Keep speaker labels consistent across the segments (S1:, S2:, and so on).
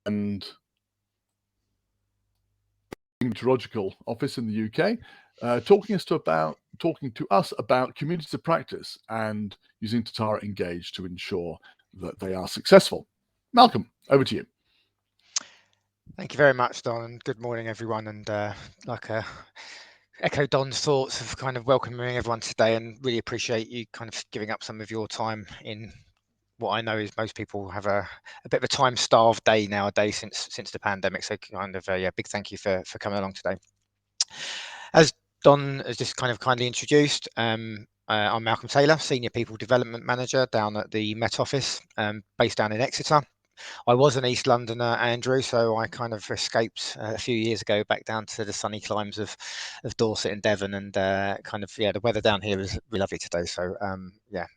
S1: and meteorological office in the UK, talking to us about communities of practice and using Totara Engage to ensure that they are successful. Malcolm, over to you.
S2: Thank you very much, Don, and good morning, everyone. And echo Don's thoughts of kind of welcoming everyone today, and really appreciate you kind of giving up some of your time in what I know is most people have a bit of a time-starved day nowadays since the pandemic. So kind of big thank you for coming along today. As Don has just kind of kindly introduced, I'm Malcolm Taylor, Senior People Development Manager down at the Met Office, based down in Exeter. I was an East Londoner, Andrew, so I kind of escaped a few years ago back down to the sunny climes of Dorset and Devon, and the weather down here is really lovely today. So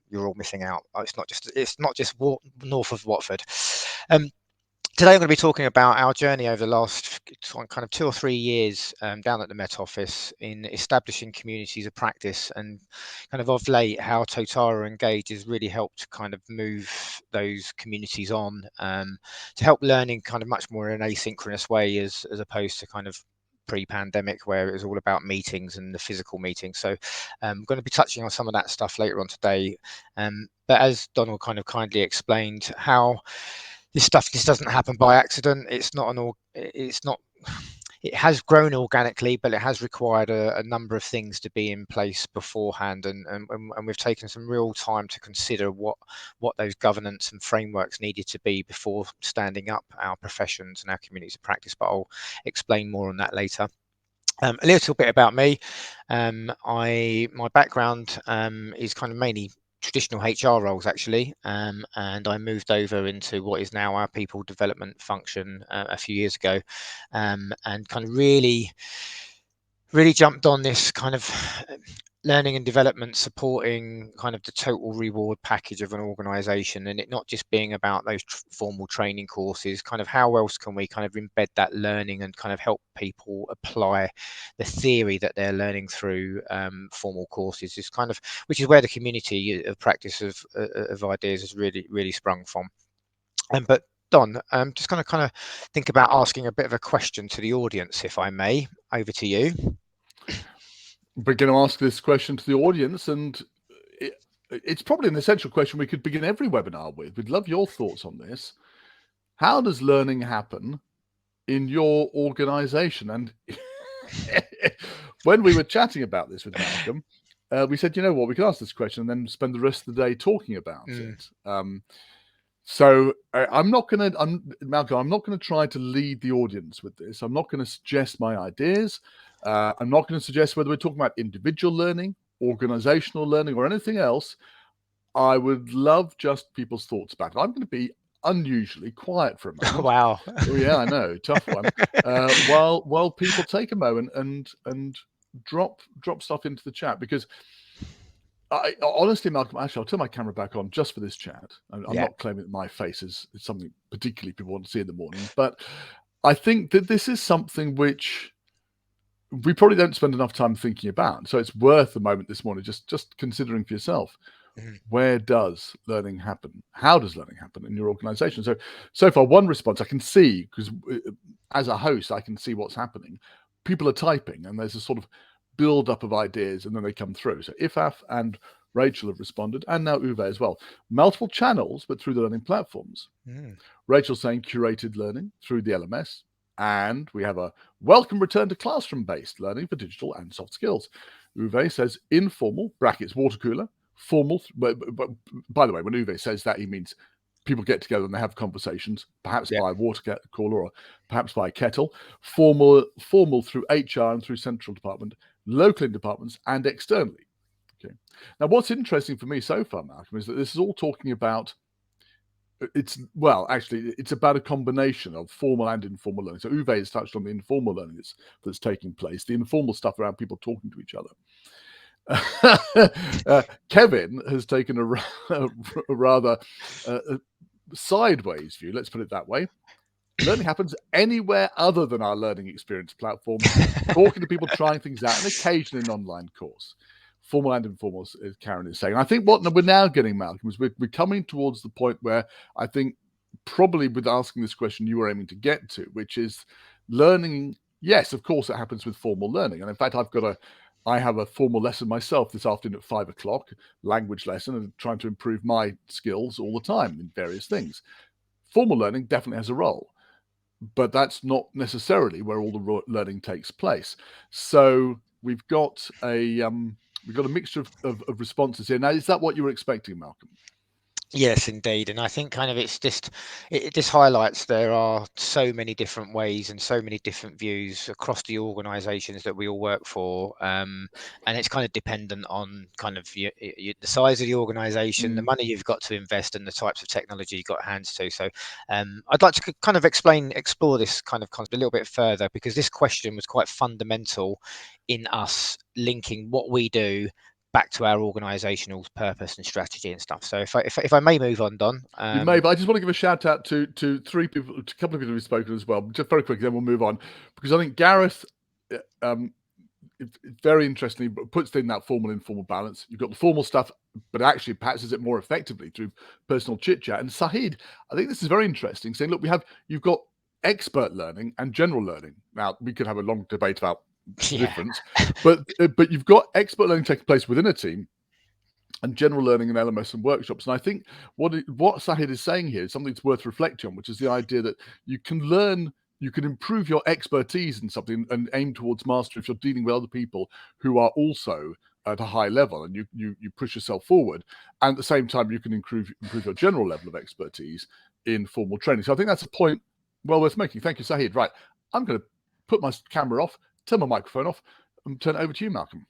S2: you're all missing out. It's not just north of Watford. Today I'm going to be talking about our journey over the last kind of 2 or 3 years down at the Met Office in establishing communities of practice, and kind of late how Totara Engage has really helped kind of move those communities on to help learning kind of much more in an asynchronous way as opposed to kind of pre-pandemic where it was all about meetings and the physical meetings. So I'm going to be touching on some of that stuff later on today. But as Donald kind of kindly explained, how this doesn't happen by accident. It has grown organically, but it has required a number of things to be in place beforehand, and we've taken some real time to consider what those governance and frameworks needed to be before standing up our professions and our communities of practice. But I'll explain more on that later. A little bit about me. My background is kind of mainly traditional HR roles actually, and I moved over into what is now our people development function a few years ago, and kind of really jumped on this kind of learning and development, supporting kind of the total reward package of an organization, and it not just being about those formal training courses. Kind of how else can we kind of embed that learning and kind of help people apply the theory that they're learning through formal courses, is kind of which is where the community of practice of ideas has really sprung from. But Don, just going to kind of think about asking a bit of a question to the audience, if I may. Over to you.
S1: We're going to ask this question to the audience, and it's probably an essential question we could begin every webinar with. We'd love your thoughts on this. How does learning happen in your organization? And when we were chatting about this with Malcolm, we said, you know what, we could ask this question and then spend the rest of the day talking about it. So I'm not going to try to lead the audience with this. I'm not going to suggest my ideas. I'm not going to suggest whether we're talking about individual learning, organizational learning, or anything else. I would love just people's thoughts about it. I'm going to be unusually quiet for a moment.
S2: Wow.
S1: Oh, yeah, I know, tough one. While people take a moment and drop stuff into the chat, because honestly, Malcolm, actually, I'll turn my camera back on just for this chat. I'm not claiming that my face is something particularly people want to see in the morning, but I think that this is something which we probably don't spend enough time thinking about. So it's worth a moment this morning just considering for yourself. Where does learning happen? How does learning happen in your organization? So far, one response I can see, because as a host, I can see what's happening. People are typing, and there's a sort of build-up of ideas, and then they come through. So Ifaf and Rachel have responded, and now Uwe as well. Multiple channels, but through the learning platforms. Rachel saying curated learning through the LMS, and we have a welcome return to classroom-based learning for digital and soft skills. Uwe says informal, brackets water cooler, formal, but by the way, when Uwe says that, he means people get together and they have conversations, perhaps by a water cooler or perhaps by a kettle. Formal through HR and through central department, local in departments, and externally. Okay. Now, what's interesting for me so far, Malcolm, is that this is all talking about it's about a combination of formal and informal learning. So Uwe has touched on the informal learning that's taking place, the informal stuff around people talking to each other. Kevin has taken a rather sideways view, let's put it that way. Learning happens anywhere other than our learning experience platform, talking to people, trying things out, and occasionally an online course. Formal and informal, as Karen is saying. I think what we're now getting, Malcolm, is we're coming towards the point where I think probably with asking this question you were aiming to get to, which is learning. Yes, of course, it happens with formal learning, and in fact, I have a formal lesson myself this afternoon at 5 o'clock, language lesson, and trying to improve my skills all the time in various things. Formal learning definitely has a role, but that's not necessarily where all the learning takes place. So we've got a mixture of responses here. Now, is that what you were expecting, Malcolm?
S2: Yes, indeed. And I think kind of it just highlights there are so many different ways and so many different views across the organisations that we all work for. And it's kind of dependent on kind of the size of the organisation, the money you've got to invest, and the types of technology you've got hands to. So I'd like to kind of explore this kind of concept a little bit further, because this question was quite fundamental in us linking what we do back to our organisational purpose and strategy and stuff. So if I may move on, Don.
S1: You may, but I just want to give a shout out to three people, to a couple of people who've spoken as well. Just very quickly, then we'll move on, because I think Gareth, very interestingly, puts in that formal informal balance. You've got the formal stuff, but actually perhaps does it more effectively through personal chit chat. And Sahid, I think this is very interesting, saying, look, you've got expert learning and general learning. Now we could have a long debate about the difference, but you've got expert learning taking place within a team, and general learning and LMS and workshops. And I think what Sahid is saying here is something that's worth reflecting on, which is the idea that you can learn, you can improve your expertise in something and aim towards mastery if you're dealing with other people who are also at a high level, and you push yourself forward. And at the same time, you can improve your general level of expertise in formal training. So I think that's a point well worth making. Thank you, Sahid. Right, I'm going to put my camera off, turn my microphone off, and turn it over to you, Malcolm.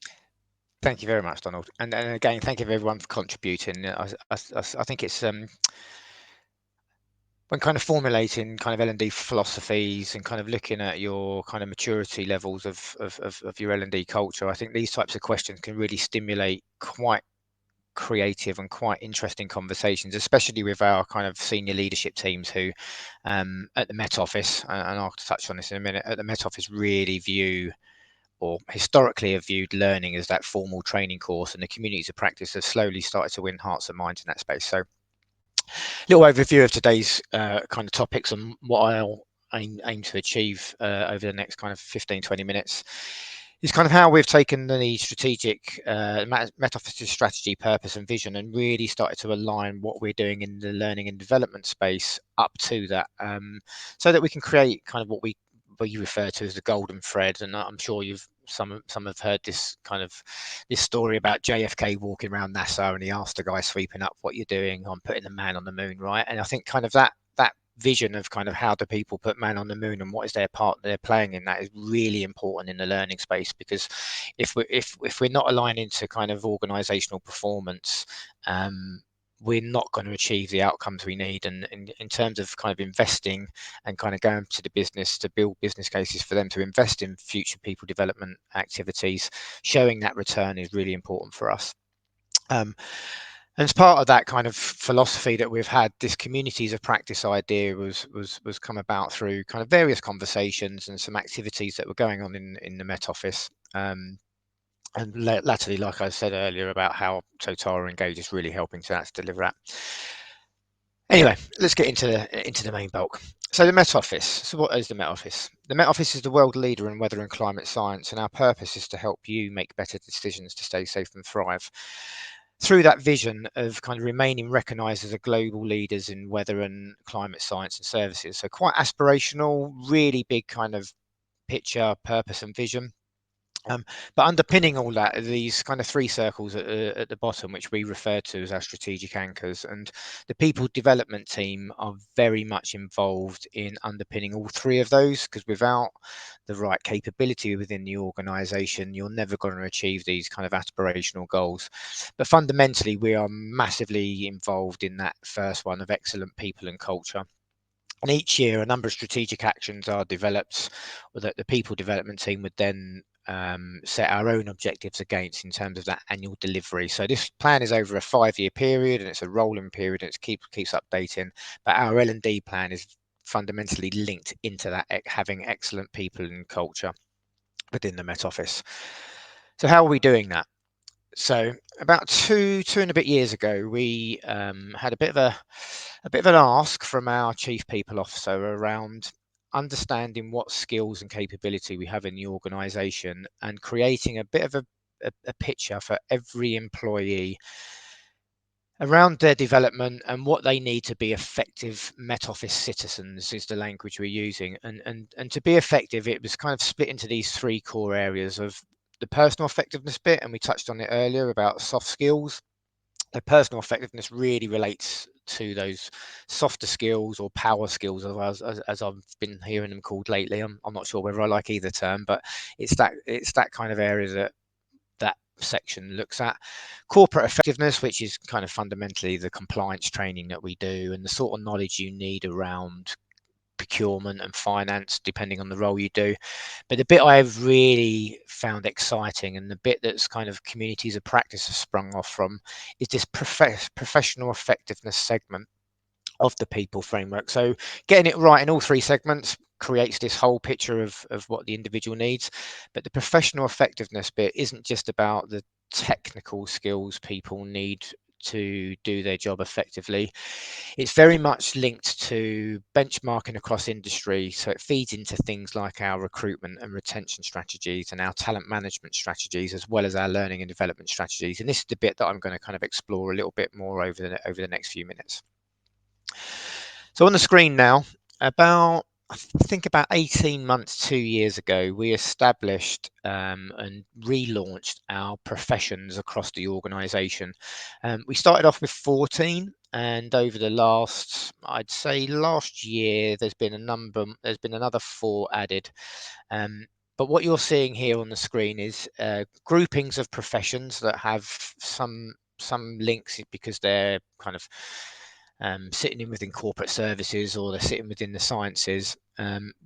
S2: Thank you very much, Donald. And again, thank you everyone for contributing. I think it's when kind of formulating kind of L&D philosophies and kind of looking at your kind of maturity levels of your L&D culture, I think these types of questions can really stimulate quite creative and quite interesting conversations, especially with our kind of senior leadership teams who at the Met Office, and I'll touch on this in a minute, at the Met Office really view, or historically have viewed, learning as that formal training course, and the communities of practice have slowly started to win hearts and minds in that space. So little overview of today's kind of topics and what I'll aim to achieve over the next kind of 15-20 minutes is kind of how we've taken the strategic Met Office's strategy, purpose and vision, and really started to align what we're doing in the learning and development space up to that, so that we can create kind of what you refer to as the golden thread. And I'm sure some have heard this story about JFK walking around NASA and he asked the guy sweeping up, what you're doing on putting the man on the moon, right? And I think kind of that vision of kind of how do people put man on the moon and what is their part they're playing in that is really important in the learning space, because if we're not aligning to kind of organizational performance, we're not going to achieve the outcomes we need. And in terms of kind of investing and kind of going to the business to build business cases for them to invest in future people development activities, showing that return is really important for us. And as part of that kind of philosophy that we've had, this communities of practice idea was come about through kind of various conversations and some activities that were going on in the Met Office. And latterly, like I said earlier, about how Totara Engage is really helping to deliver that. Anyway, let's get into the main bulk. So the Met Office. So what is the Met Office? The Met Office is the world leader in weather and climate science, and our purpose is to help you make better decisions to stay safe and thrive through that vision of kind of remaining recognised as a global leaders in weather and climate science and services. So quite aspirational, really big kind of picture, purpose and vision. But underpinning all that are these kind of three circles at the bottom, which we refer to as our strategic anchors. And the people development team are very much involved in underpinning all three of those, because without the right capability within the organization, you're never going to achieve these kind of aspirational goals. But fundamentally, we are massively involved in that first one of excellent people and culture. And each year, a number of strategic actions are developed that the people development team would then set our own objectives against in terms of that annual delivery. So this plan is over a 5-year period, and it's a rolling period, and it keeps updating. But our L&D plan is fundamentally linked into that, having excellent people and culture within the Met Office. So how are we doing that? So about two and a bit years ago, we had a bit of an ask from our chief people officer around understanding what skills and capability we have in the organisation and creating a bit of a picture for every employee around their development and what they need to be effective Met Office citizens is the language we're using. And to be effective, it was kind of split into these three core areas of the personal effectiveness bit, and we touched on it earlier about soft skills. The personal effectiveness really relates to those softer skills or power skills, as I've been hearing them called lately. I'm not sure whether I like either term, but it's that kind of area that section looks at. Corporate effectiveness, which is kind of fundamentally the compliance training that we do and the sort of knowledge you need around procurement and finance, depending on the role you do. But the bit I've really found exciting and the bit that's kind of communities of practice have sprung off from is this professional effectiveness segment of the people framework. So getting it right in all three segments creates this whole picture of what the individual needs. But the professional effectiveness bit isn't just about the technical skills people need to do their job effectively. It's very much linked to benchmarking across industry. So it feeds into things like our recruitment and retention strategies and our talent management strategies, as well as our learning and development strategies. And this is the bit that I'm going to kind of explore a little bit more over the next few minutes. So on the screen now, I think about 18 months, 2 years ago, we established and relaunched our professions across the organisation. We started off with 14, and over the I'd say last year, there's been another 4 added. But what you're seeing here on the screen is groupings of professions that have some links because they're kind of sitting in within corporate services or they're sitting within the sciences,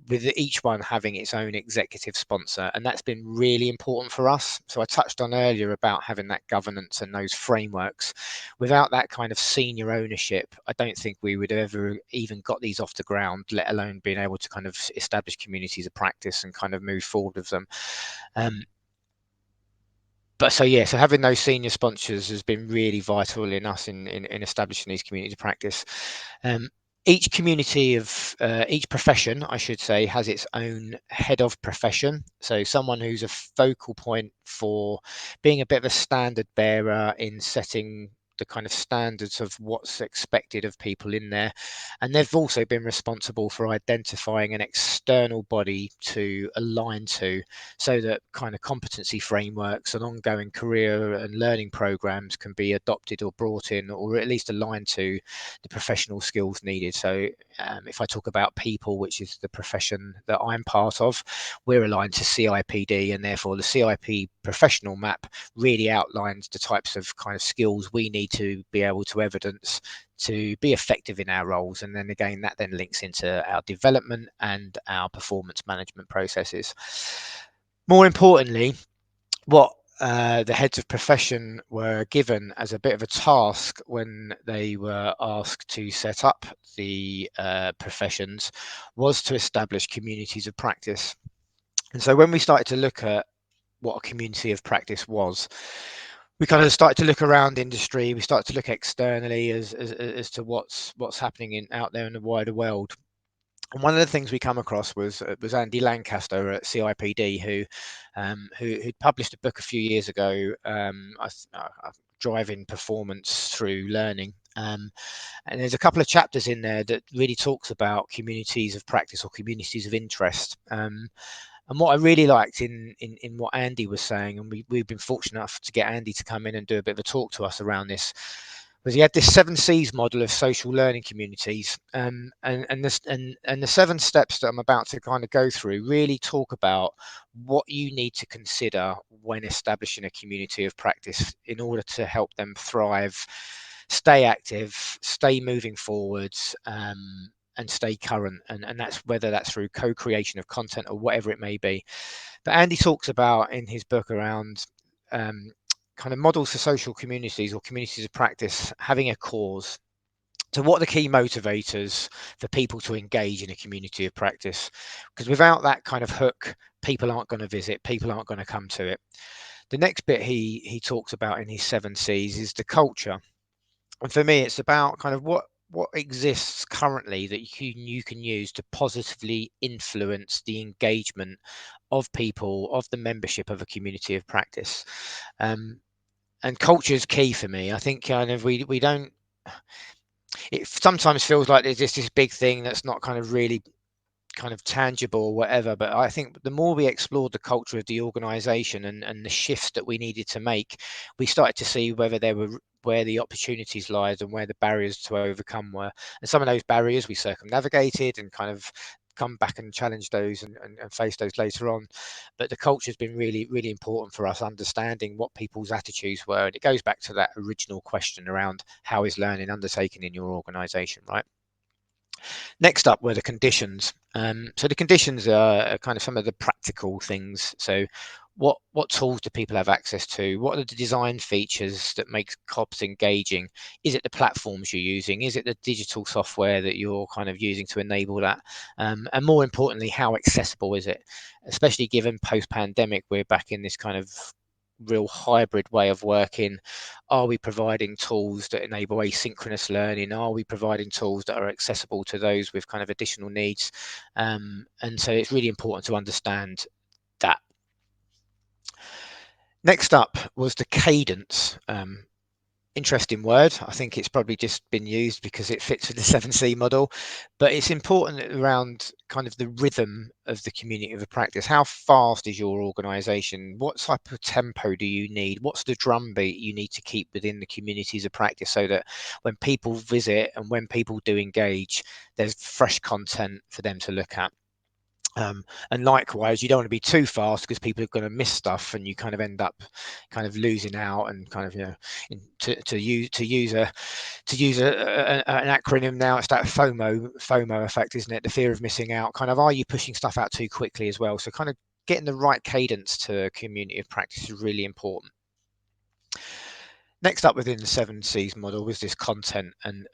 S2: with each one having its own executive sponsor. And that's been really important for us. So I touched on earlier about having that governance and those frameworks. Without that kind of senior ownership, I don't think we would have ever even got these off the ground, let alone being able to kind of establish communities of practice and kind of move forward with them. So having those senior sponsors has been really vital in us in establishing these communities of practice. Each community of each profession, I should say, has its own head of profession. So someone who's a focal point for being a bit of a standard bearer in setting the kind of standards of what's expected of people in there. And they've also been responsible for identifying an external body to align to, so that kind of competency frameworks and ongoing career and learning programs can be adopted or brought in, or at least aligned to the professional skills needed. So if I talk about people, which is the profession that I'm part of, we're aligned to CIPD, and therefore the CIP professional map really outlines the types of kind of skills we need to be able to evidence to be effective in our roles. And then again, that then links into our development and our performance management processes. More importantly, what the heads of profession were given as a bit of a task when they were asked to set up the professions was to establish communities of practice. And so when we started to look at what a community of practice was, we kind of started to look around industry. We started to look externally as to what's happening out there in the wider world. And one of the things we come across was Andy Lancaster at CIPD, who'd published a book a few years ago, Driving Performance Through Learning. And there's a couple of chapters in there that really talks about communities of practice or communities of interest. And what I really liked in what Andy was saying, and we've been fortunate enough to get Andy to come in and do a bit of a talk to us around this, was he had this 7 C's model of social learning communities, and the 7 steps that I'm about to kind of go through really talk about what you need to consider when establishing a community of practice in order to help them thrive, stay active, stay moving forwards, and stay current. And that's whether that's through co-creation of content or whatever it may be. But Andy talks about in his book around kind of models for social communities or communities of practice having a cause. So what are the key motivators for people to engage in a community of practice? Because without that kind of hook, people aren't going to visit, people aren't going to come to it. The next bit he talks about in his 7 C's is the culture. And for me, it's about kind of what exists currently that you can use to positively influence the engagement of people, of the membership of a community of practice. And culture is key for me. I think kind of we don't. It sometimes feels like there's just this big thing that's not kind of really kind of tangible or whatever, but I think the more we explored the culture of the organization and the shifts that we needed to make, we started to see where the opportunities lied and where the barriers to overcome were. And some of those barriers we circumnavigated and kind of come back and challenge those and face those later on. But the culture has been really, really important for us, understanding what people's attitudes were. And it goes back to that original question around how is learning undertaken in your organization, right? Next up were the conditions. So the conditions are kind of some of the practical things. So what tools do people have access to? What are the design features that make COBs engaging? Is it the platforms you're using? Is it the digital software that you're kind of using to enable that? And more importantly, how accessible is it? Especially given post-pandemic, we're back in this kind of real hybrid way of working. Are we providing tools that enable asynchronous learning? Are we providing tools that are accessible to those with kind of additional needs? And so it's really important to understand that. Next up was the cadence. Interesting word. I think it's probably just been used because it fits with the 7C model, but it's important around kind of the rhythm of the community of the practice. How fast is your organization? What type of tempo do you need? What's the drumbeat you need to keep within the communities of practice so that when people visit and when people do engage, there's fresh content for them to look at. And likewise, you don't want to be too fast because people are going to miss stuff, and you kind of end up kind of losing out and kind of to use an acronym now. It's that FOMO effect, isn't it? The fear of missing out. Kind of, are you pushing stuff out too quickly as well? So kind of getting the right cadence to a community of practice is really important. Next up within the 7Cs model was this content, and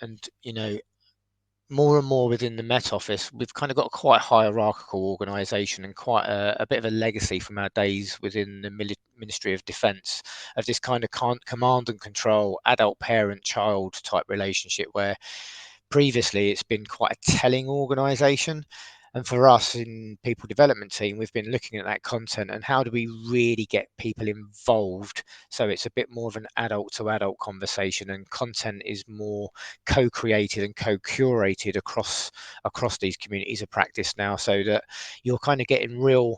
S2: more and more within the Met Office, we've kind of got a quite hierarchical organisation and quite a bit of a legacy from our days within the Ministry of Defence of this kind of command and control, adult parent child type relationship where previously it's been quite a telling organisation. And for us in people development team, we've been looking at that content and how do we really get people involved so it's a bit more of an adult to adult conversation and content is more co-created and co-curated across these communities of practice now, so that you're kind of getting real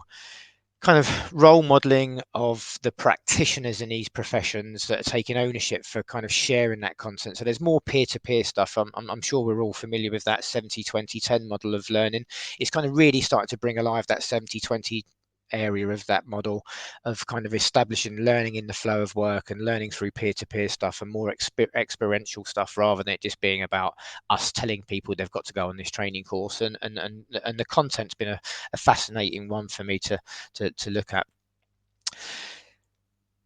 S2: kind of role modeling of the practitioners in these professions that are taking ownership for kind of sharing that content. So there's more peer-to-peer stuff. I'm sure we're all familiar with that 70-20-10 model of learning. It's kind of really starting to bring alive that 70-20 area of that model of kind of establishing learning in the flow of work and learning through peer-to-peer stuff and more experiential stuff rather than it just being about us telling people they've got to go on this training course. And the content's been a fascinating one for me to look at.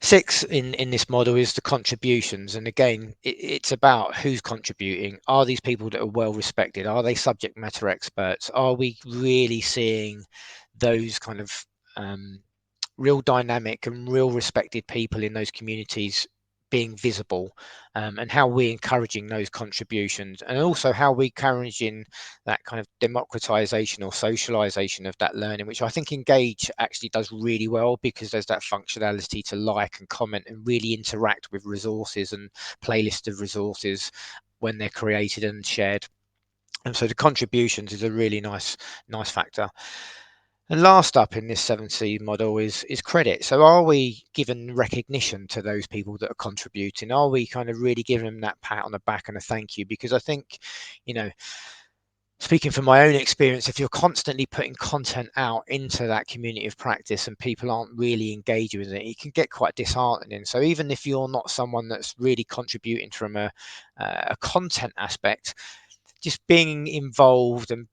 S2: 6 in this model is the contributions, and again it's about who's contributing. Are these people that are well respected? Are they subject matter experts? Are we really seeing those kind of real dynamic and real respected people in those communities being visible, and how we're encouraging those contributions, and also how we're encouraging that kind of democratization or socialization of that learning, which I think Engage actually does really well because there's that functionality to like and comment and really interact with resources and playlists of resources when they're created and shared. And so the contributions is a really nice factor. And last up in this 7C model is credit. So are we giving recognition to those people that are contributing? Are we kind of really giving them that pat on the back and a thank you? Because I think, speaking from my own experience, if you're constantly putting content out into that community of practice and people aren't really engaging with it, it can get quite disheartening. So even if you're not someone that's really contributing from a content aspect, just being involved and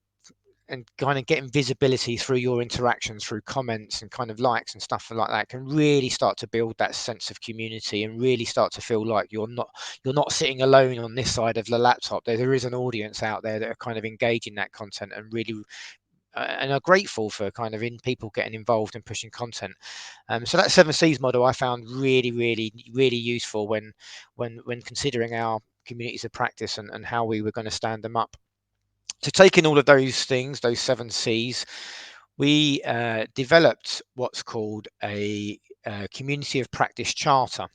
S2: kind of getting visibility through your interactions through comments and kind of likes and stuff like that can really start to build that sense of community and really start to feel like you're not sitting alone on this side of the laptop. There is an audience out there that are kind of engaging that content and really and are grateful for kind of in people getting involved and pushing content. So that 7Cs model I found really useful when considering our communities of practice and how we were going to stand them up. So taking all of those things, those 7Cs, we developed what's called a community of practice charter.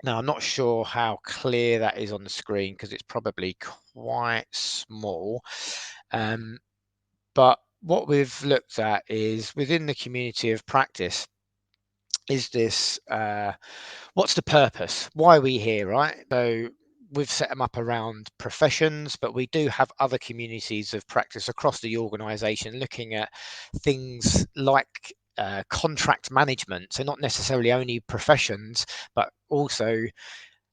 S2: Now, I'm not sure how clear that is on the screen because it's probably quite small. But what we've looked at is within the community of practice, is this what's the purpose? Why are we here, right? So we've set them up around professions, but we do have other communities of practice across the organization looking at things like contract management. So not necessarily only professions, but also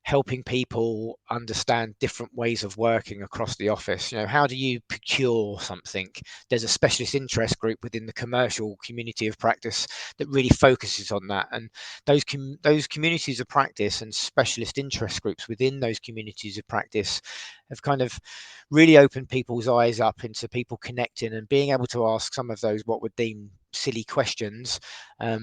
S2: helping people understand different ways of working across the office. How do you procure something? There's a specialist interest group within the commercial community of practice that really focuses on that, and those communities of practice and specialist interest groups within those communities of practice have kind of really opened people's eyes up into people connecting and being able to ask some of those what would deem silly questions,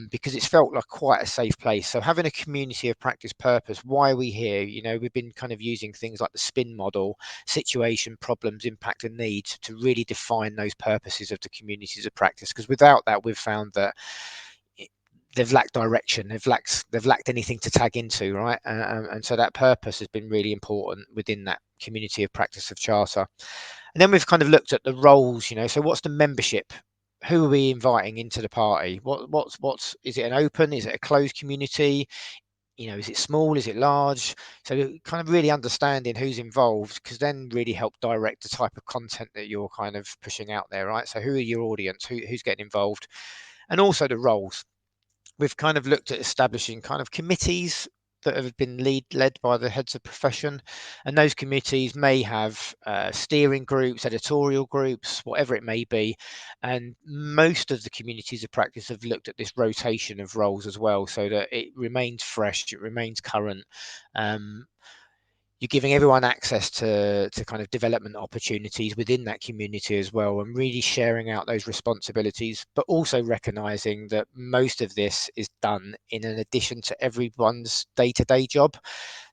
S2: because it's felt like quite a safe place. So having a community of practice purpose, why are we here? We've been kind of using things like the SPIN model, situation, problems, impact and needs, to really define those purposes of the communities of practice, because without that we've found that they've lacked direction, they've lacked anything to tag into, right? And so that purpose has been really important within that community of practice of charter. And then we've kind of looked at the roles, so what's the membership? Who are we inviting into the party? What's is it an open? Is it a closed community? Is it small? Is it large? So kind of really understanding who's involved, because then really help direct the type of content that you're kind of pushing out there, right? So who are your audience? Who's getting involved? And also the roles. We've kind of looked at establishing kind of committees that have been led by the heads of profession, and those committees may have steering groups, editorial groups, whatever it may be. And most of the communities of practice have looked at this rotation of roles as well, so that it remains fresh, it remains current. You're giving everyone access to kind of development opportunities within that community as well, and really sharing out those responsibilities, but also recognizing that most of this is done in an addition to everyone's day-to-day job.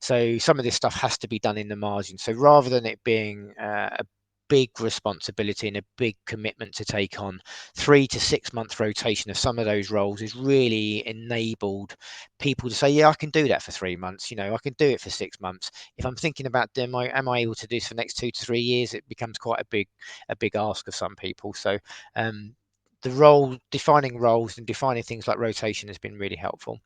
S2: So some of this stuff has to be done in the margin. So rather than it being a big responsibility and a big commitment to take on, 3 to 6 month rotation of some of those roles has really enabled people to say, yeah, I can do that for 3 months, I can do it for 6 months. If I'm thinking about am I able to do this for the next 2 to 3 years, it becomes quite a big ask of some people. So defining roles and defining things like rotation has been really helpful.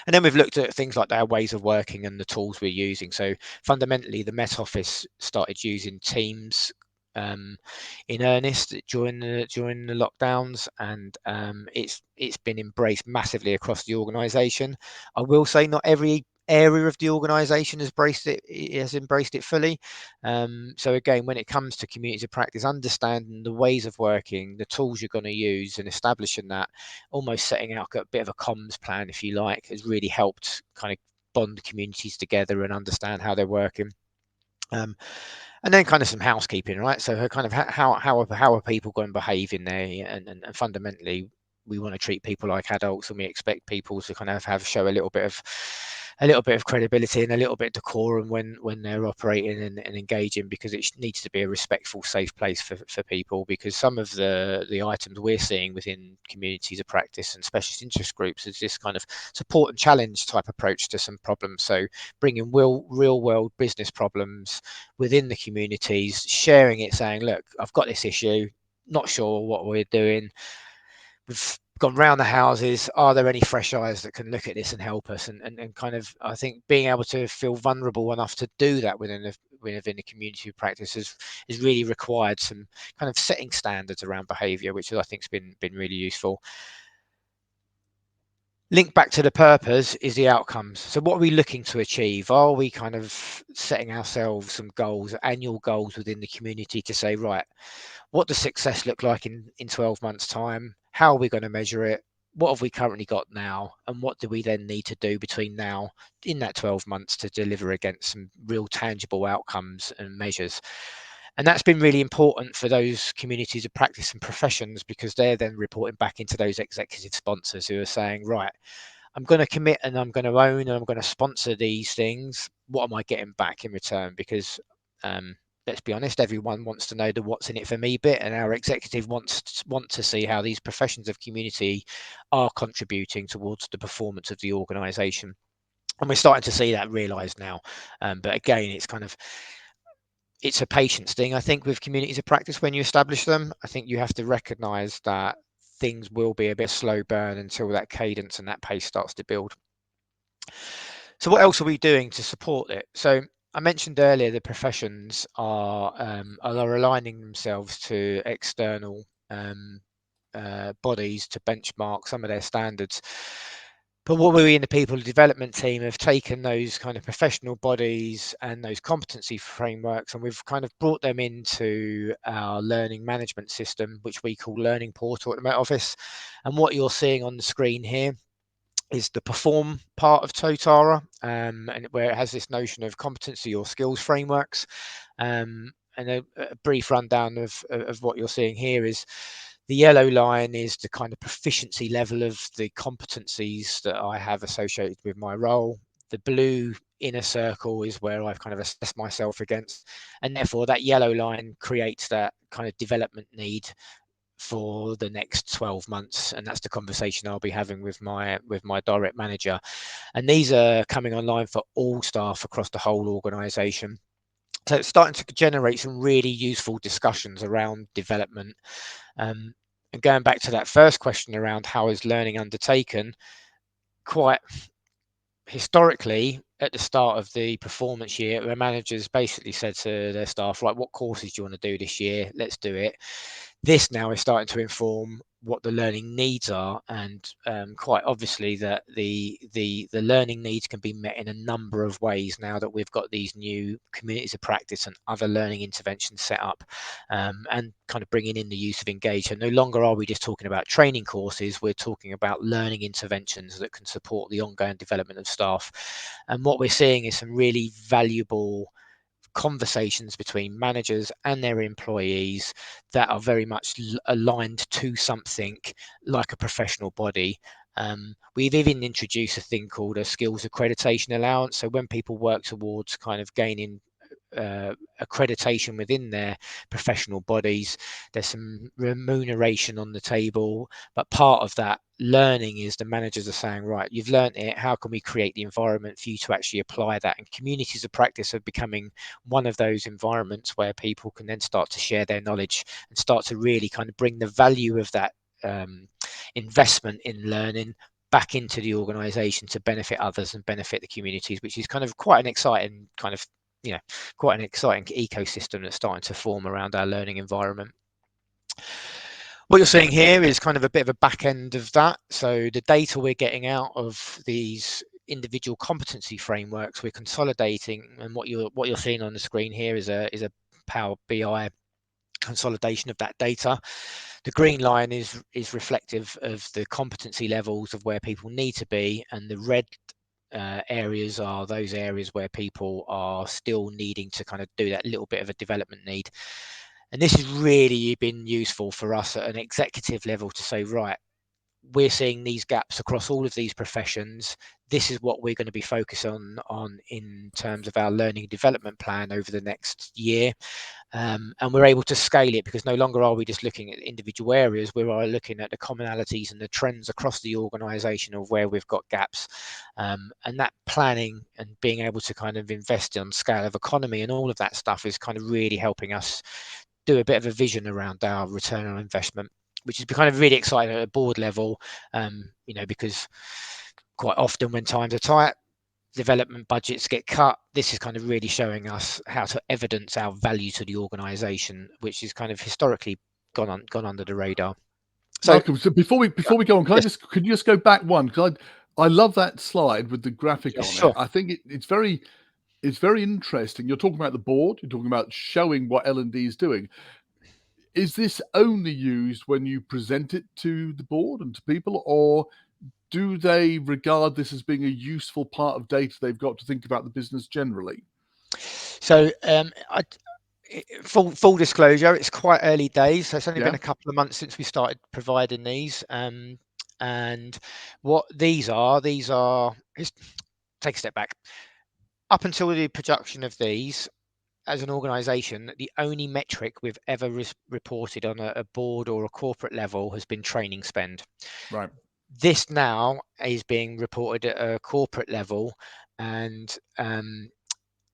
S2: And then we've looked at things like our ways of working and the tools we're using. So fundamentally, the Met Office started using Teams in earnest during the lockdowns, and it's been embraced massively across the organisation. I will say not every area of the organisation has embraced it fully. So again, when it comes to communities of practice, understanding the ways of working, the tools you're going to use, and establishing that, almost setting out a bit of a comms plan, if you like, has really helped kind of bond communities together and understand how they're working. And then kind of some housekeeping, right? So kind of how are people going to behave in there, and fundamentally we want to treat people like adults, and we expect people to kind of show a little bit of credibility and a little bit of decorum when they're operating and engaging, because it needs to be a respectful, safe place for people. Because some of the items we're seeing within communities of practice and specialist interest groups is this kind of support and challenge type approach to some problems. So bringing real world business problems within the communities, sharing it, saying, look, I've got this issue, not sure what we're doing, we've gone round the houses, are there any fresh eyes that can look at this and help us? And kind of, I think being able to feel vulnerable enough to do that within the community of practice has really required some kind of setting standards around behaviour, which I think has been really useful. Link back to the purpose is the outcomes. So what are we looking to achieve? Are we kind of setting ourselves some goals, annual goals within the community, to say, right, what does success look like in 12 months time? How are we going to measure it? What have we currently got now? And what do we then need to do between now in that 12 months to deliver against some real tangible outcomes and measures? And that's been really important for those communities of practice and professions, because they're then reporting back into those executive sponsors who are saying, right, I'm going to commit and I'm going to own and I'm going to sponsor these things. What am I getting back in return? Because let's be honest, everyone wants to know the what's in it for me bit, and our executive want to see how these professions of community are contributing towards the performance of the organisation. And we're starting to see that realised now. But again, it's a patience thing, I think, with communities of practice. When you establish them, I think you have to recognise that things will be a bit slow burn until that cadence and that pace starts to build. So what else are we doing to support it? So I mentioned earlier the professions are aligning themselves to external bodies to benchmark some of their standards. But what we in the people development team have taken those kind of professional bodies and those competency frameworks, and we've kind of brought them into our learning management system, which we call Learning Portal at the Met Office. And what you're seeing on the screen here is the perform part of Totara, and where it has this notion of competency or skills frameworks. And a brief rundown of what you're seeing here is the yellow line is the kind of proficiency level of the competencies that I have associated with my role. The blue inner circle is where I've kind of assessed myself against, and therefore that yellow line creates that kind of development need for the next 12 months, and that's the conversation I'll be having with my direct manager. And these are coming online for all staff across the whole organization. So it's starting to generate some really useful discussions around development. And going back to that first question around how is learning undertaken, quite historically, at the start of the performance year, the managers basically said to their staff, right, what courses do you want to do this year? Let's do it. This now is starting to inform what the learning needs are, and quite obviously that the learning needs can be met in a number of ways now that we've got these new communities of practice and other learning interventions set up, and kind of bringing in the use of Engage. So no longer are we just talking about training courses, we're talking about learning interventions that can support the ongoing development of staff. And what we're seeing is some really valuable conversations between managers and their employees that are very much aligned to something like a professional body. We've even introduced a thing called a skills accreditation allowance. So when people work towards kind of gaining accreditation within their professional bodies, there's some remuneration on the table, but part of that learning is the managers are saying, right, you've learned it, how can we create the environment for you to actually apply that? And communities of practice are becoming one of those environments where people can then start to share their knowledge and start to really kind of bring the value of that investment in learning back into the organization to benefit others and benefit the communities, which is kind of quite an exciting kind of, quite an exciting ecosystem that's starting to form around our learning environment. What you're seeing here is kind of a bit of a back end of that. So the data we're getting out of these individual competency frameworks, we're consolidating, and what you're seeing on the screen here is a Power BI consolidation of that data. The green line is reflective of the competency levels of where people need to be, and the red areas are those areas where people are still needing to kind of do that little bit of a development need. And this has really been useful for us at an executive level to say, right, we're seeing these gaps across all of these professions. This is what we're going to be focused on in terms of our learning and development plan over the next year. And we're able to scale it because no longer are we just looking at individual areas, we are looking at the commonalities and the trends across the organisation of where we've got gaps. And that planning and being able to kind of invest on scale of economy and all of that stuff is kind of really helping us do a bit of a vision around our return on investment, which is kind of really exciting at a board level, because quite often when times are tight, development budgets get cut. This is kind of really showing us how to evidence our value to the organisation, which is kind of historically gone under the radar. So,
S1: Malcolm, so before we go on, could you just go back one? Because I love that slide with the graphic on
S2: sure.
S1: it. I think it's very interesting. You're talking about the board. You're talking about showing what L&D is doing. Is this only used when you present it to the board and to people, or do they regard this as being a useful part of data they've got to think about the business generally?
S2: So full disclosure, it's quite early days. So it's only
S1: Yeah.
S2: been a couple of months since we started providing these. And what these are, let's take a step back. Up until the production of these, as an organisation, the only metric we've ever reported on a board or a corporate level has been training spend.
S1: Right.
S2: This now is being reported at a corporate level, and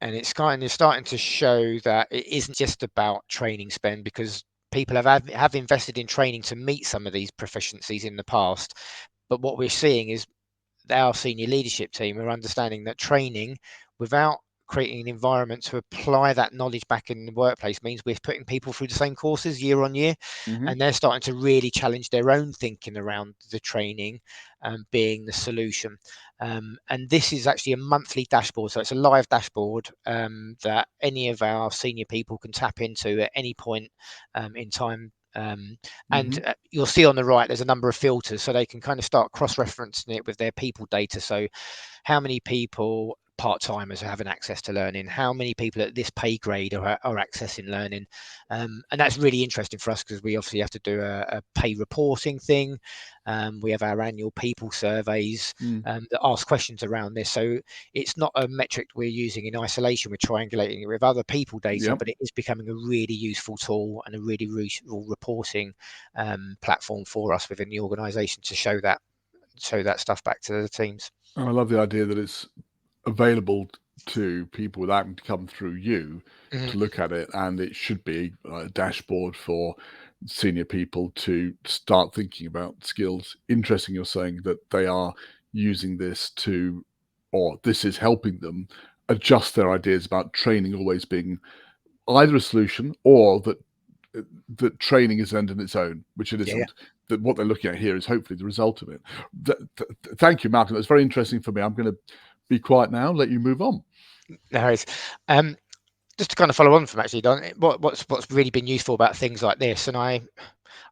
S2: it's kind of starting to show that it isn't just about training spend, because people have invested in training to meet some of these proficiencies in the past. But what we're seeing is our senior leadership team are understanding that training without creating an environment to apply that knowledge back in the workplace means we're putting people through the same courses year on year, and they're starting to really challenge their own thinking around the training being the solution. And this is actually a monthly dashboard, so it's a live dashboard that any of our senior people can tap into at any point in time. And you'll see on the right there's a number of filters, so they can kind of start cross-referencing it with their people data. So how many people part-timers are having access to learning, how many people at this pay grade are accessing learning, and that's really interesting for us because we obviously have to do a pay reporting thing. We have our annual people surveys that ask questions around this, so it's not a metric we're using in isolation. We're triangulating it with other people data, but it is becoming a really useful tool and a really useful reporting platform for us within the organization to show that stuff back to the teams.
S1: And I love the idea that it's available to people without having to come through you to look at it, and it should be a dashboard for senior people to start thinking about skills. Interesting, you're saying that they are using this to, or this is helping them adjust their ideas about training always being either a solution or that training is end in its own, which it isn't. That what they're looking at here is hopefully the result of it. Thank you, Malcolm. That's very interesting for me. I'm going to be quiet now, let you move on.
S2: No worries. Just to kind of follow on from actually, Don, what's really been useful about things like this, and I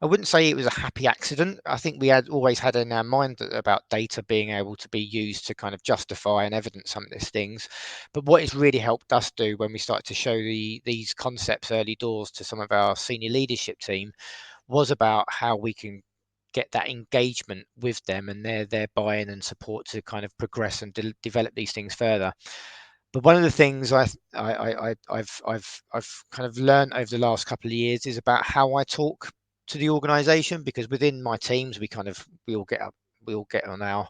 S2: wouldn't say it was a happy accident. I think we had always had in our mind about data being able to be used to kind of justify and evidence some of these things. But what it's really helped us do when we started to show these concepts early doors to some of our senior leadership team was about how we can get that engagement with them and their buy-in and support to kind of progress and develop these things further. But one of the things I've kind of learned over the last couple of years is about how I talk to the organisation, because within my teams we all get on our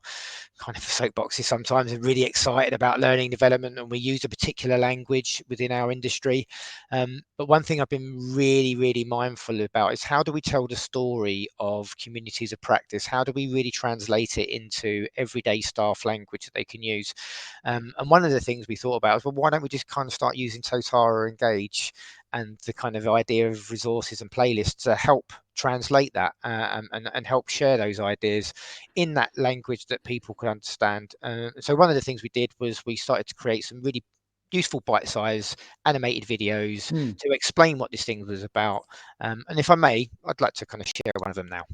S2: kind of soapboxes sometimes and really excited about learning development, and we use a particular language within our industry. But one thing I've been really mindful about is how do we tell the story of communities of practice? How do we really translate it into everyday staff language that they can use? And one of the things we thought about is, well, why don't we just kind of start using Totara Engage and the kind of idea of resources and playlists to help translate that and help share those ideas in that language that people could understand. So one of the things we did was we started to create some really useful bite-sized animated videos to explain what this thing was about. And if I may, I'd like to kind of share one of them now.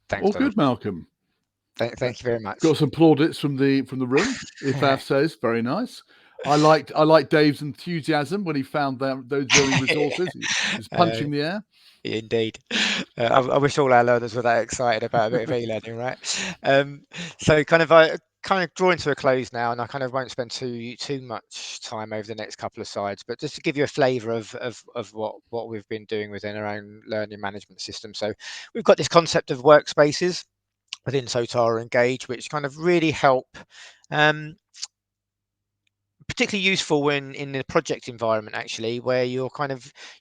S2: Thanks,
S1: All
S2: Donald.
S1: good, Malcolm.
S2: Thank you very much.
S1: Got some plaudits from the room. Ifaf says, very nice. I like Dave's enthusiasm when he found those learning resources. He's punching the air.
S2: Indeed. I wish all our learners were that excited about a bit of e-learning, right? So kind of drawing to a close now, and I kind of won't spend too much time over the next couple of slides, but just to give you a flavour of what we've been doing within our own learning management system. So we've got this concept of workspaces within Totara Engage, which kind of really help. Particularly useful when in the project environment, actually, where you're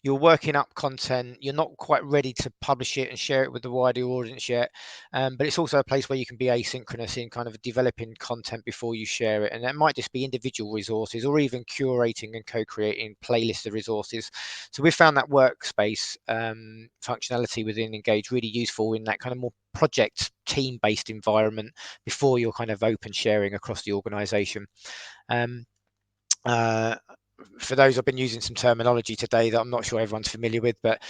S2: working up content, you're not quite ready to publish it and share it with the wider audience yet, but it's also a place where you can be asynchronous in kind of developing content before you share it, and that might just be individual resources or even curating and co-creating playlists of resources. So we found that workspace functionality within Engage really useful in that kind of more project team-based environment before you're kind of open sharing across the organization. For those, I've been using some terminology today that I'm not sure everyone's familiar with, but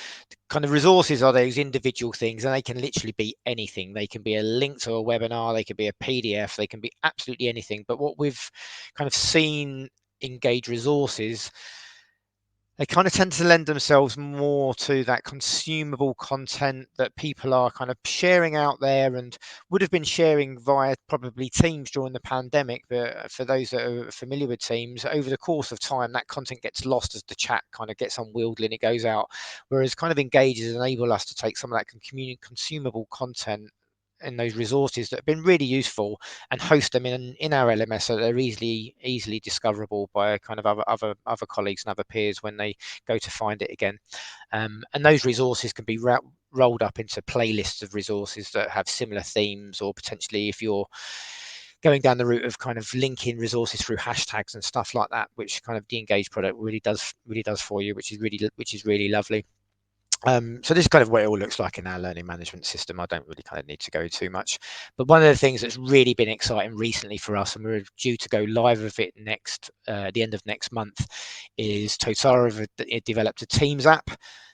S2: kind of resources are those individual things, and they can literally be anything. They can be a link to a webinar, they can be a PDF, they can be absolutely anything. But what we've kind of seen Engage resources, they kind of tend to lend themselves more to that consumable content that people are kind of sharing out there and would have been sharing via probably Teams during the pandemic. But for those that are familiar with Teams, over the course of time, that content gets lost as the chat kind of gets unwieldy and it goes out. Whereas kind of Engages enable us to take some of that consumable content in those resources that have been really useful and host them in our LMS so they're easily discoverable by kind of other colleagues and other peers when they go to find it again. And those resources can be rolled up into playlists of resources that have similar themes, or potentially if you're going down the route of kind of linking resources through hashtags and stuff like that, which kind of the Engage product really does for you, which is really lovely. So this is kind of what it all looks like in our learning management system. I don't really kind of need to go too much, but one of the things that's really been exciting recently for us, and we're due to go live with it the end of next month, is Totara have developed a Teams app.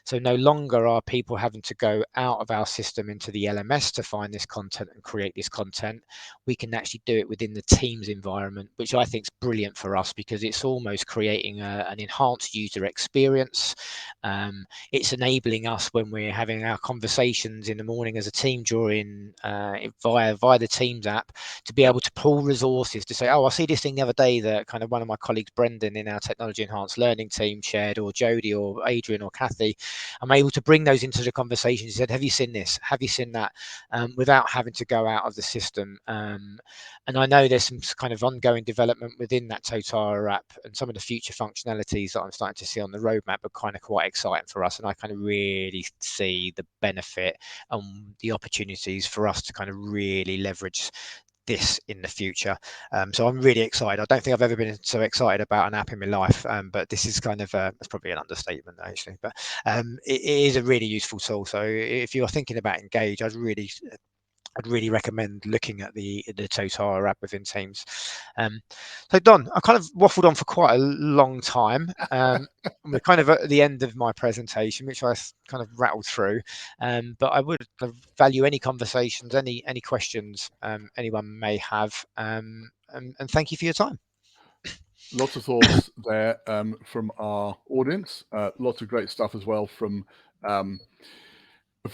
S2: So no longer are people having to go out of our system into the LMS to find this content and create this content. We can actually do it within the Teams environment, which I think is brilliant for us because it's almost creating an enhanced user experience. It's enabling us when we're having our conversations in the morning as a team via the Teams app to be able to pull resources to say, oh, I see this thing the other day that kind of one of my colleagues, Brendan, in our technology enhanced learning team shared, or Jody or Adrian or Kathy. I'm able to bring those into the conversation. He said, have you seen this? Have you seen that? Without having to go out of the system. And I know there's some kind of ongoing development within that Totara app, and some of the future functionalities that I'm starting to see on the roadmap are kind of quite exciting for us. And I kind of really see the benefit and the opportunities for us to kind of really leverage this in the future. So I'm really excited. I don't think I've ever been so excited about an app in my life, but this is kind of it's probably an understatement actually, but it is a really useful tool. So if you're thinking about Engage, I'd really recommend looking at the Totara app within Teams. So Don, I kind of waffled on for quite a long time. We're kind of at the end of my presentation, which I kind of rattled through. But I would value any conversations, any questions anyone may have. And thank you for your time.
S1: Lots of thoughts there from our audience. Lots of great stuff as well from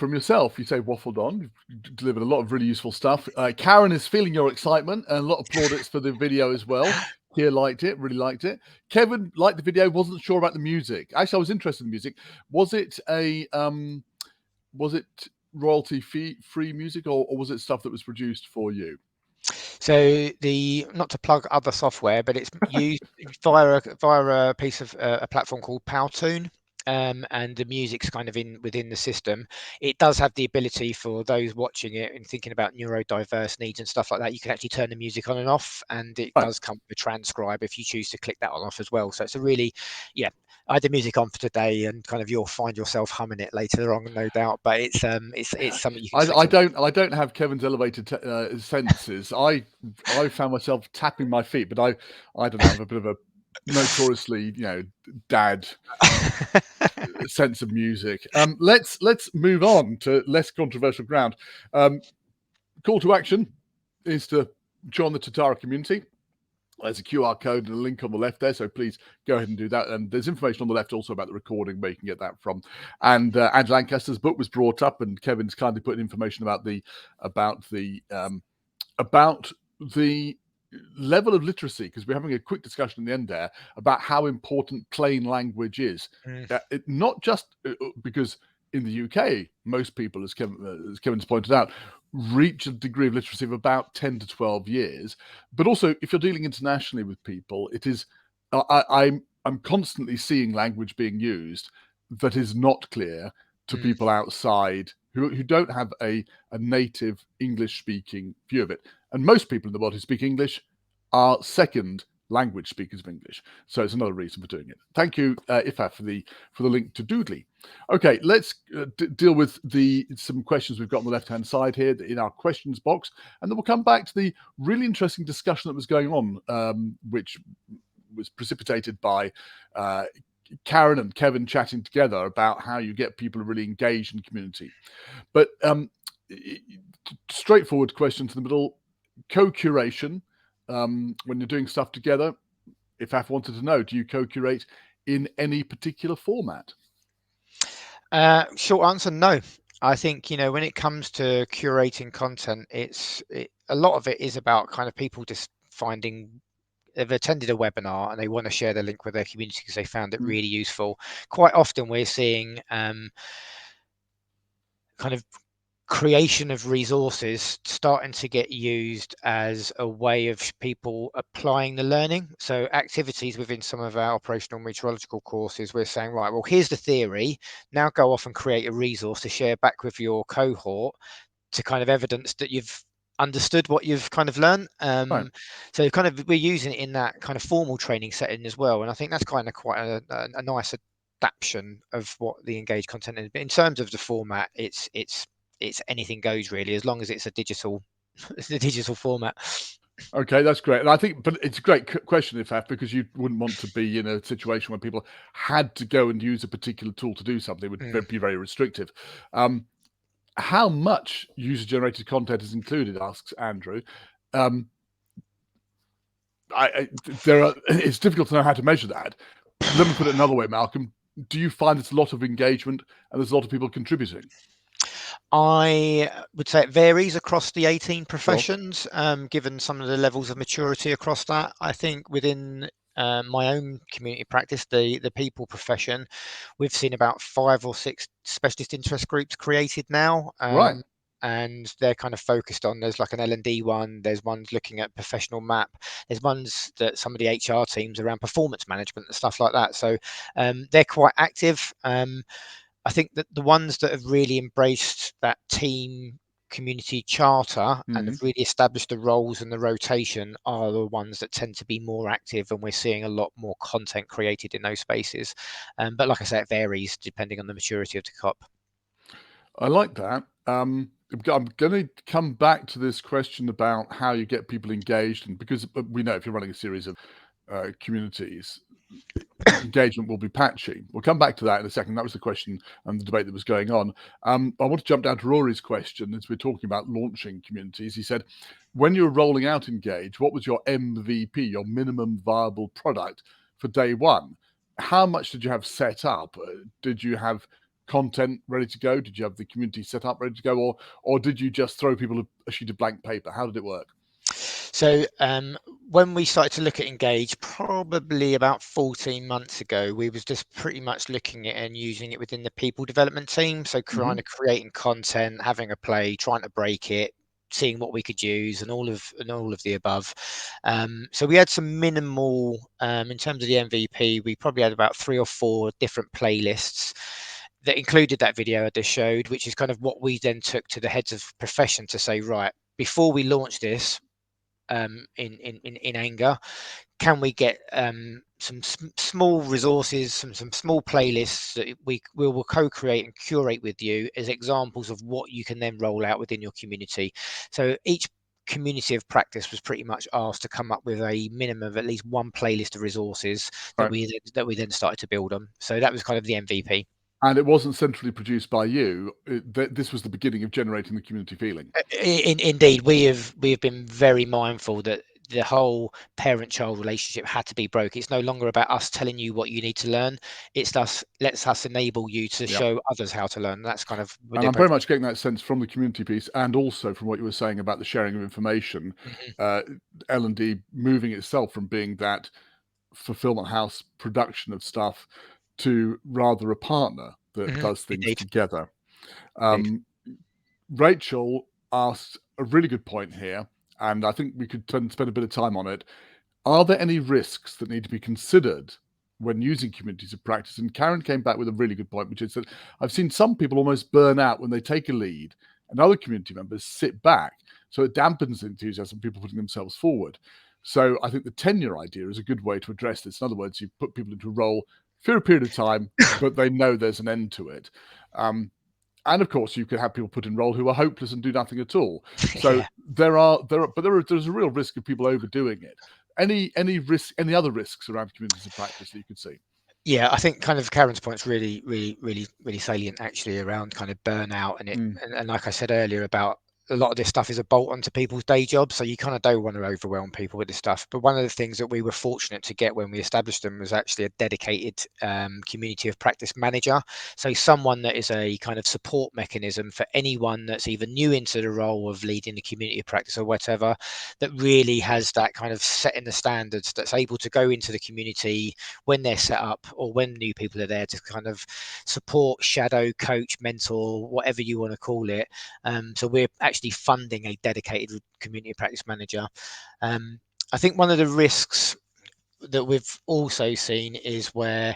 S1: yourself. You say waffled on. You've delivered a lot of really useful stuff. Karen is feeling your excitement, and a lot of plaudits for the video as well. Here liked it, really liked it. Kevin liked the video, wasn't sure about the music. Actually, I was interested in the music. Was it royalty free music, or was it stuff that was produced for you?
S2: So not to plug other software, but it's used via a piece of a platform called Powtoon. And the music's kind of within the system. It does have the ability for those watching it and thinking about neurodiverse needs and stuff like that. You can actually turn the music on and off, and it does come with transcribe if you choose to click that on off as well. So it's a really, I had the music on for today, and kind of you'll find yourself humming it later on, no doubt. But it's something you can.
S1: I don't have Kevin's elevated senses. I found myself tapping my feet, but I don't know, have a bit of a notoriously dad sense of music. Let's move on to less controversial ground. call to action is to join the Totara community. There's a QR code and a link on the left there, so please go ahead and do that. And there's information on the left also about the recording where you can get that from. And Angela Lancaster's book was brought up, and Kevin's kindly put information about the level of literacy, because we're having a quick discussion in the end there about how important plain language is. Not just because in the UK, most people, as Kevin's pointed out, reach a degree of literacy of about 10 to 12 years. But also, if you're dealing internationally with people, it is, I'm constantly seeing language being used that is not clear to people outside who don't have a native English-speaking view of it. And most people in the world who speak English are second language speakers of English. So it's another reason for doing it. Thank you, Ifaf, for the link to Doodly. Okay, let's deal with some questions we've got on the left-hand side here in our questions box, and then we'll come back to the really interesting discussion that was going on, which was precipitated by Karen and Kevin chatting together about how you get people really engaged in community. But straightforward question to the middle, co-curation. When you're doing stuff together, if Af wanted to know, do you co-curate in any particular format?
S2: Short answer, no. I think, when it comes to curating content, a lot of it is about kind of people just they've attended a webinar and they want to share the link with their community because they found it really useful. Quite often we're seeing kind of creation of resources starting to get used as a way of people applying the learning. So activities within some of our operational meteorological courses, we're saying, right, well, here's the theory. Now go off and create a resource to share back with your cohort to kind of evidence that you've understood what you've kind of learned.
S1: Right.
S2: So kind of we're using it in that kind of formal training setting as well. And I think that's kind of quite a nice adaptation of what the Engage content is. But in terms of the format, it's anything goes really, as long as it's a digital format.
S1: Okay, that's great. And I think, but it's a great question, Ifaf, because you wouldn't want to be in a situation where people had to go and use a particular tool to do something. It would be very restrictive. How much user-generated content is included, asks Andrew. It's difficult to know how to measure that. Let me put it another way, Malcolm. Do you find it's a lot of engagement and there's a lot of people contributing?
S2: I would say it varies across the 18 professions, given some of the levels of maturity across that. I think within my own community practice, the people profession, we've seen about 5 or 6 specialist interest groups created now.
S1: Right.
S2: And they're kind of focused on, there's like an L&D one, there's ones looking at professional map, there's ones that some of the HR teams around performance management and stuff like that. So they're quite active. I think that the ones that have really embraced that team community charter and have really established the roles and the rotation are the ones that tend to be more active, and we're seeing a lot more content created in those spaces. But like I say, it varies depending on the maturity of the COP.
S1: I like that. I'm going to come back to this question about how you get people engaged, and because we know if you're running a series of communities, engagement will be patchy. We'll come back to that in a second. That was the question and the debate that was going on. I want to jump down to Rory's question as we're talking about launching communities. He said, when you were rolling out Engage, what was your MVP, your minimum viable product for day one? How much did you have set up? Did you have content ready to go? Did you have the community set up ready to go? Or did you just throw people a sheet of blank paper? How did it work?
S2: So when we started to look at Engage, probably about 14 months ago, we was just pretty much looking at and using it within the people development team. So kind of creating content, having a play, trying to break it, seeing what we could use, and all of the above. So we had some minimal in terms of the MVP. We probably had about 3 or 4 different playlists that included that video I just showed, which is kind of what we then took to the heads of profession to say, right, before we launch this, in anger, can we get some small resources, some small playlists that we will co-create and curate with you as examples of what you can then roll out within your community. So each community of practice was pretty much asked to come up with a minimum of at least one playlist of resources that we then started to build on. So that was kind of the MVP.
S1: And it wasn't centrally produced by you. This was the beginning of generating the community feeling.
S2: Indeed, we have been very mindful that the whole parent-child relationship had to be broke. It's no longer about us telling you what you need to learn. It's lets us enable you to show others how to learn. That's kind of
S1: and I'm very much getting that sense from the community piece, and also from what you were saying about the sharing of information. L&D moving itself from being that fulfillment house production of stuff to rather a partner that does things
S2: Indeed.
S1: together. Rachel asked a really good point here, and I think we could spend a bit of time on it. Are there any risks that need to be considered when using communities of practice? And Karen came back with a really good point, which is that I've seen some people almost burn out when they take a lead and other community members sit back. So it dampens enthusiasm, people putting themselves forward. So I think the tenure idea is a good way to address this. In other words, you put people into a role for a period of time, but they know there's an end to it. And of course, you could have people put in role who are hopeless and do nothing at all. So there's a real risk of people overdoing it. Any other risks around communities of practice that you could see?
S2: Yeah, I think kind of Karen's point's really salient actually around kind of burnout and like I said earlier about a lot of this stuff is a bolt onto people's day jobs, so you kind of don't want to overwhelm people with this stuff. But one of the things that we were fortunate to get when we established them was actually a dedicated community of practice manager. So someone that is a kind of support mechanism for anyone that's either new into the role of leading the community of practice or whatever, that really has that kind of setting the standards, that's able to go into the community when they're set up or when new people are there to kind of support, shadow, coach, mentor, whatever you want to call it. So we're actually funding a dedicated community practice manager. I think one of the risks that we've also seen is where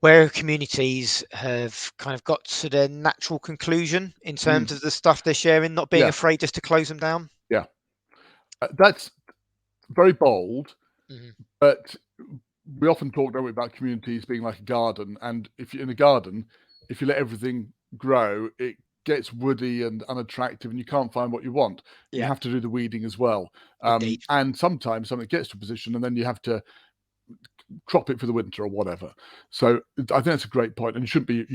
S2: communities have kind of got to their natural conclusion in terms of the stuff they're sharing, not being afraid just to close them down.
S1: Yeah, that's very bold, but we often talk, don't we, about communities being like a garden, and if you're in a garden, if you let everything grow, it gets woody and unattractive, and you can't find what you want. You have to do the weeding as well. And sometimes something gets to a position, and then you have to crop it for the winter or whatever. So I think that's a great point, and you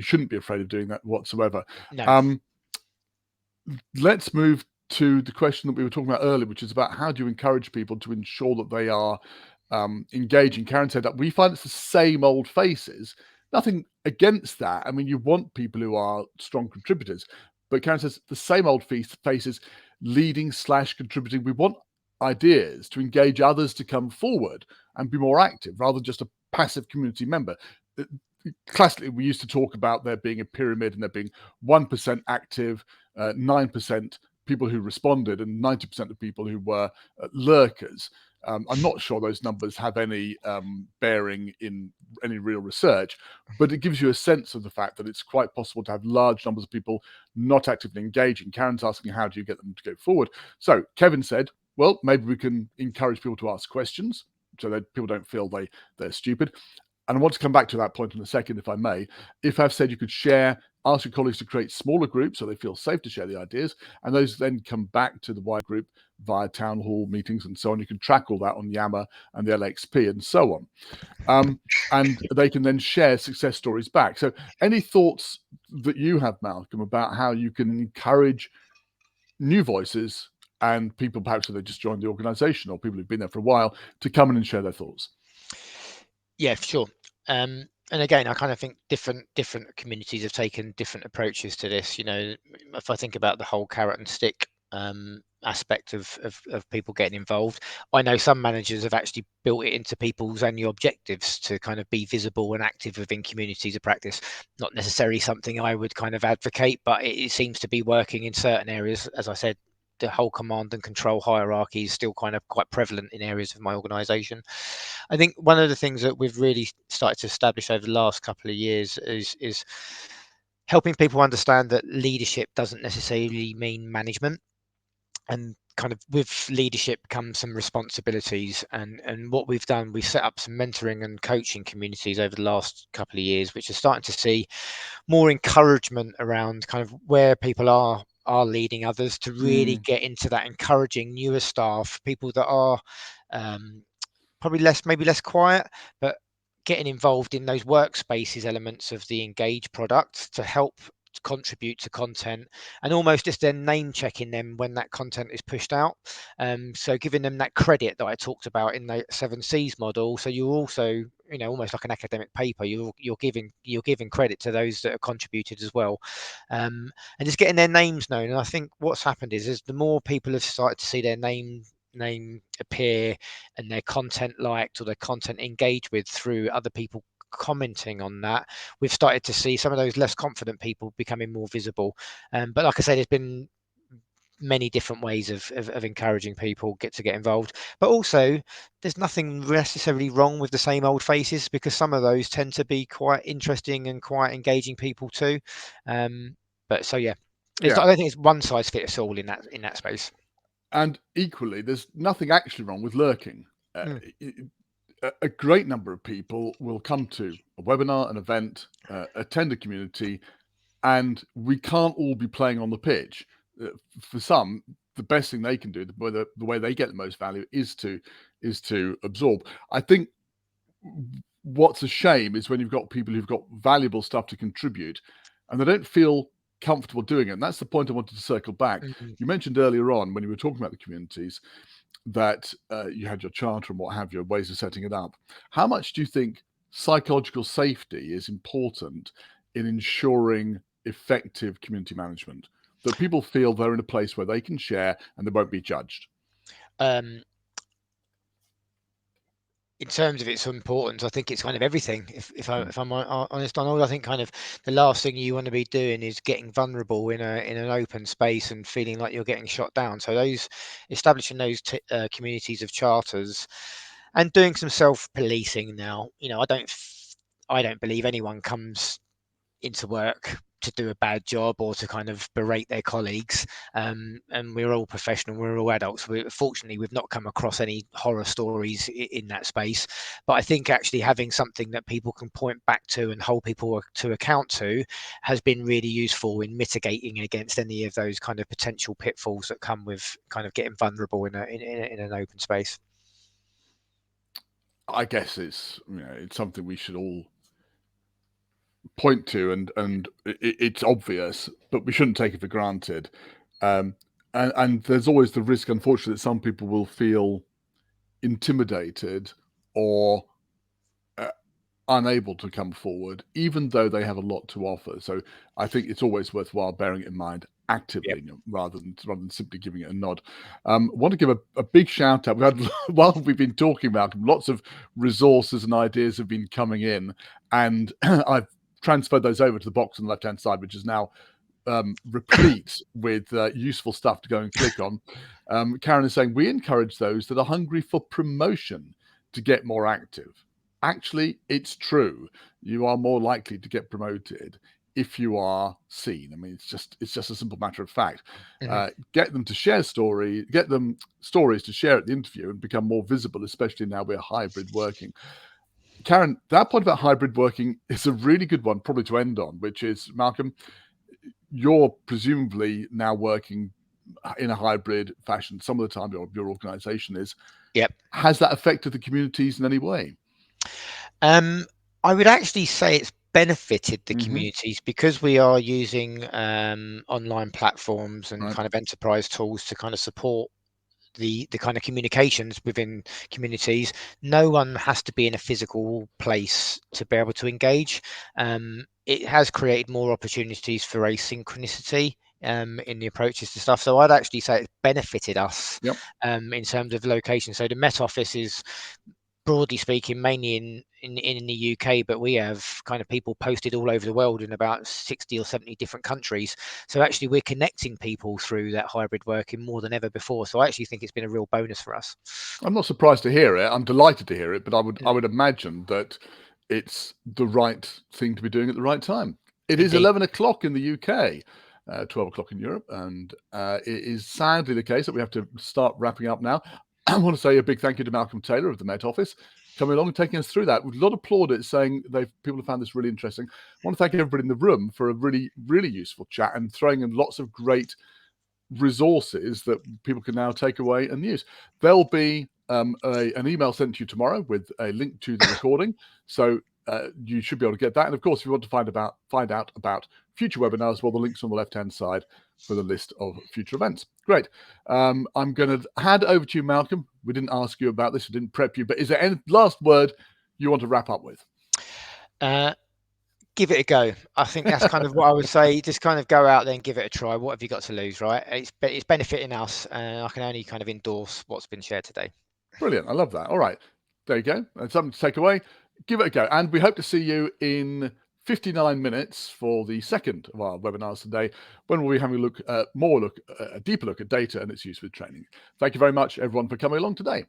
S1: shouldn't be afraid of doing that whatsoever.
S2: No.
S1: Let's move to the question that we were talking about earlier, which is about how do you encourage people to ensure that they are engaging. Karen said that we find it's the same old faces. Nothing against that. I mean, you want people who are strong contributors, but Karen says the same old faces leading / contributing. We want ideas to engage others to come forward and be more active rather than just a passive community member. Classically, we used to talk about there being a pyramid and there being 1% active, 9% people who responded, and 90% of people who were lurkers. I'm not sure those numbers have any bearing in any real research, but it gives you a sense of the fact that it's quite possible to have large numbers of people not actively engaging. Karen's asking, how do you get them to go forward? So Kevin said, well, maybe we can encourage people to ask questions so that people don't feel they're stupid. And I want to come back to that point in a second, if I may. If I've said you could ask your colleagues to create smaller groups so they feel safe to share the ideas, and those then come back to the wide group via town hall meetings and so on. You can track all that on Yammer and the LXP and so on. And they can then share success stories back. So any thoughts that you have, Malcolm, about how you can encourage new voices and people perhaps who they just joined the organization or people who've been there for a while to come in and share their thoughts?
S2: Yeah, for sure. And again, I kind of think different communities have taken different approaches to this. You know, if I think about the whole carrot and stick aspect of people getting involved, I know some managers have actually built it into people's annual objectives to kind of be visible and active within communities of practice. Not necessarily something I would kind of advocate, but it seems to be working in certain areas. As I said, the whole command and control hierarchy is still kind of quite prevalent in areas of my organization. I think one of the things that we've really started to establish over the last couple of years is helping people understand that leadership doesn't necessarily mean management, and kind of with leadership comes some responsibilities. And what we've done, we've set up some mentoring and coaching communities over the last couple of years, which are starting to see more encouragement around kind of where people are leading others to really get into that, encouraging newer staff, people that are probably maybe less quiet, but getting involved in those workspaces elements of the Engage product to help contribute to content, and almost just then name checking them when that content is pushed out. So giving them that credit that I talked about in the 7Cs model. So you're also, almost like an academic paper, you're giving credit to those that have contributed as well, and just getting their names known. And I think what's happened is the more people have started to see their name appear and their content liked or their content engaged with through other people commenting on that, we've started to see some of those less confident people becoming more visible. But like I said, there's been many different ways of encouraging people to get involved, but also there's nothing necessarily wrong with the same old faces, because some of those tend to be quite interesting and quite engaging people too. But so yeah, I don't think it's one size fits all in that space.
S1: And equally, there's nothing actually wrong with lurking.
S2: Mm.
S1: A great number of people will come to a webinar, an event, attend a community, and we can't all be playing on the pitch. For some, the best thing they can do, the way they get the most value, is to absorb. I think what's a shame is when you've got people who've got valuable stuff to contribute, and they don't feel comfortable doing it. And that's the point I wanted to circle back.
S2: Mm-hmm.
S1: You mentioned earlier on when you were talking about the communities that you had your charter and what have you, ways of setting it up. How much do you think psychological safety is important in ensuring effective community management? That people feel they're in a place where they can share and they won't be judged?
S2: In terms of its importance, I think it's kind of everything. If I'm honest, Donald, I think kind of the last thing you want to be doing is getting vulnerable in an open space and feeling like you're getting shot down. So establishing those communities of charters and doing some self-policing now. I don't believe anyone comes into work to do a bad job or to kind of berate their colleagues, and we're all professional, we're all adults. Fortunately, we've not come across any horror stories in that space, but I think actually having something that people can point back to and hold people to account to has been really useful in mitigating against any of those kind of potential pitfalls that come with kind of getting vulnerable in an open space.
S1: I guess it's something we should all point to, and it's obvious, but we shouldn't take it for granted. And there's always the risk, unfortunately, that some people will feel intimidated or unable to come forward, even though they have a lot to offer. So I think it's always worthwhile bearing it in mind actively, rather than simply giving it a nod. I want to give a big shout out. We've had, while we've been talking about them, lots of resources and ideas have been coming in, and I've transferred those over to the box on the left-hand side, which is now replete with useful stuff to go and click on. Karen is saying, we encourage those that are hungry for promotion to get more active. Actually, it's true. You are more likely to get promoted if you are seen. I mean, it's just a simple matter of fact.
S2: Mm-hmm.
S1: Get them to share get them stories to share at the interview and become more visible, especially now we're hybrid working. Karen, that point about hybrid working is a really good one probably to end on, which is, Malcolm, you're presumably now working in a hybrid fashion some of the time, your organization is.
S2: Yep.
S1: Has that affected the communities in any way?
S2: I would actually say it's benefited the
S1: Mhm.
S2: communities, because we are using online platforms and
S1: Right.
S2: kind of enterprise tools to kind of support the kind of communications within communities. No one has to be in a physical place to be able to engage. It has created more opportunities for asynchronicity in the approaches to stuff. So I'd actually say it's benefited us.
S1: Yep.
S2: In terms of location. So the Met Office is, broadly speaking, mainly in the UK, but we have kind of people posted all over the world in about 60 or 70 different countries. So actually we're connecting people through that hybrid working more than ever before. So I actually think it's been a real bonus for us.
S1: I'm not surprised to hear it. I'm delighted to hear it, but I would imagine that it's the right thing to be doing at the right time. It is
S2: Indeed.
S1: 11 o'clock in the UK, 12 o'clock in Europe, and it is sadly the case that we have to start wrapping up now. I want to say a big thank you to Malcolm Taylor of the Met Office coming along and taking us through that. With a lot of plaudits saying people have found this really interesting. I want to thank everybody in the room for a really, really useful chat and throwing in lots of great resources that people can now take away and use. There'll be an email sent to you tomorrow with a link to the recording. So you should be able to get that. And of course, if you want to find out about future webinars, well, the link's on the left-hand side for the list of future events. Great. I'm going to hand over to you, Malcolm. We didn't ask you about this, we didn't prep you, but is there any last word you want to wrap up with?
S2: Give it a go. I think that's kind of what I would say. Just kind of go out there and give it a try. What have you got to lose, right? It's benefiting us, and I can only kind of endorse what's been shared today.
S1: Brilliant. I love that. All right. There you go. And something to take away. Give it a go. And we hope to see you in 59 minutes for the second of our webinars today, when we'll be having a deeper look at data and its use with training. Thank you very much, everyone, for coming along today.